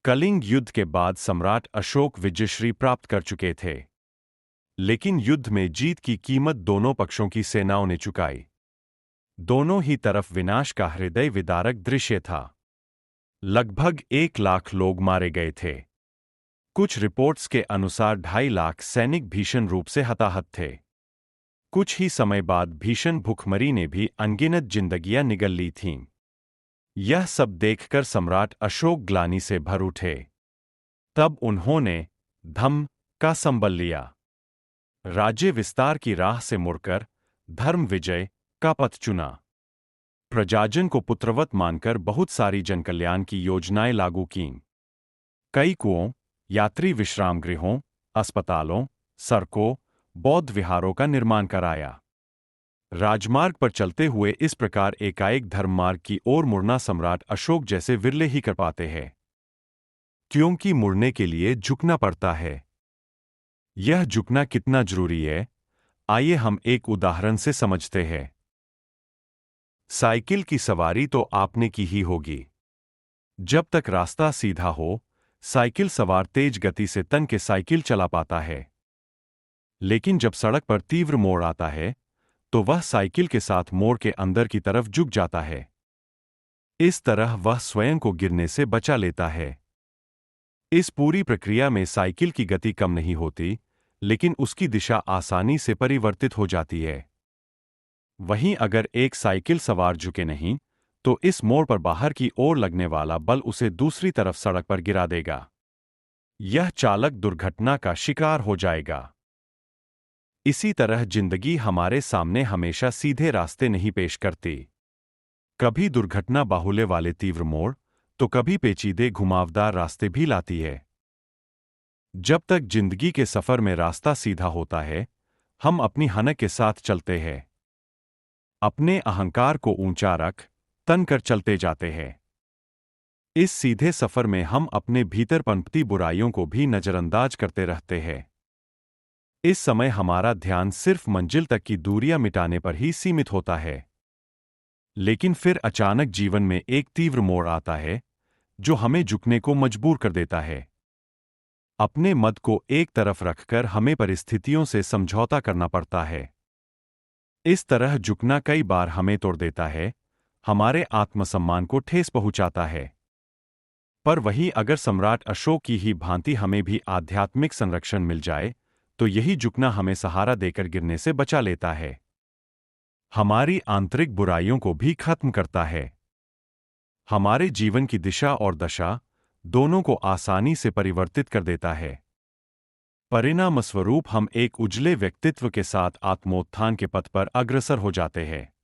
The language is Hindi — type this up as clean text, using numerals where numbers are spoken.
कलिंग युद्ध के बाद सम्राट अशोक विजयश्री प्राप्त कर चुके थे, लेकिन युद्ध में जीत की कीमत दोनों पक्षों की सेनाओं ने चुकाई। दोनों ही तरफ विनाश का हृदय विदारक दृश्य था। लगभग 1 लाख लोग मारे गए थे। कुछ रिपोर्ट्स के अनुसार 2.5 लाख सैनिक भीषण रूप से हताहत थे। कुछ ही समय बाद भीषण भूखमरी ने भी अनगिनत जिंदगियां निगल ली थीं। यह सब देखकर सम्राट अशोक ग्लानि से भर उठे। तब उन्होंने धम्म का संबल लिया। राज्य विस्तार की राह से मुड़कर धर्म विजय का पथ चुना। प्रजाजन को पुत्रवत मानकर बहुत सारी जनकल्याण की योजनाएं लागू कीं। कई कुओं, यात्री विश्राम गृहों, अस्पतालों, सड़कों, बौद्ध विहारों का निर्माण कराया। राजमार्ग पर चलते हुए इस प्रकार एकाएक धर्ममार्ग की ओर मुड़ना सम्राट अशोक जैसे विरले ही कर पाते हैं, क्योंकि मुड़ने के लिए झुकना पड़ता है। यह झुकना कितना जरूरी है, आइए हम एक उदाहरण से समझते हैं। साइकिल की सवारी तो आपने की ही होगी। जब तक रास्ता सीधा हो, साइकिल सवार तेज गति से तन के साइकिल चला पाता है। लेकिन जब सड़क पर तीव्र मोड़ आता है, तो वह साइकिल के साथ मोड़ के अंदर की तरफ झुक जाता है। इस तरह वह स्वयं को गिरने से बचा लेता है। इस पूरी प्रक्रिया में साइकिल की गति कम नहीं होती, लेकिन उसकी दिशा आसानी से परिवर्तित हो जाती है। वहीं अगर एक साइकिल सवार झुके नहीं, तो इस मोड़ पर बाहर की ओर लगने वाला बल उसे दूसरी तरफ सड़क पर गिरा देगा। यह चालक दुर्घटना का शिकार हो जाएगा। इसी तरह जिंदगी हमारे सामने हमेशा सीधे रास्ते नहीं पेश करती। कभी दुर्घटना बाहुल्य वाले तीव्र मोड़, तो कभी पेचीदे घुमावदार रास्ते भी लाती है। जब तक जिंदगी के सफर में रास्ता सीधा होता है, हम अपनी हनक के साथ चलते हैं। अपने अहंकार को ऊंचा रख तन कर चलते जाते हैं। इस सीधे सफर में हम अपने भीतर पनपती बुराइयों को भी नजरअंदाज करते रहते हैं। इस समय हमारा ध्यान सिर्फ मंजिल तक की दूरियां मिटाने पर ही सीमित होता है। लेकिन फिर अचानक जीवन में एक तीव्र मोड़ आता है, जो हमें झुकने को मजबूर कर देता है। अपने मद को एक तरफ रखकर हमें परिस्थितियों से समझौता करना पड़ता है। इस तरह झुकना कई बार हमें तोड़ देता है, हमारे आत्मसम्मान को ठेस पहुंचाता है। पर वहीं अगर सम्राट अशोक की ही भांति हमें भी आध्यात्मिक संरक्षण मिल जाए, तो यही झुकना हमें सहारा देकर गिरने से बचा लेता है। हमारी आंतरिक बुराइयों को भी खत्म करता है। हमारे जीवन की दिशा और दशा दोनों को आसानी से परिवर्तित कर देता है। परिणामस्वरूप हम एक उजले व्यक्तित्व के साथ आत्मोत्थान के पथ पर अग्रसर हो जाते हैं।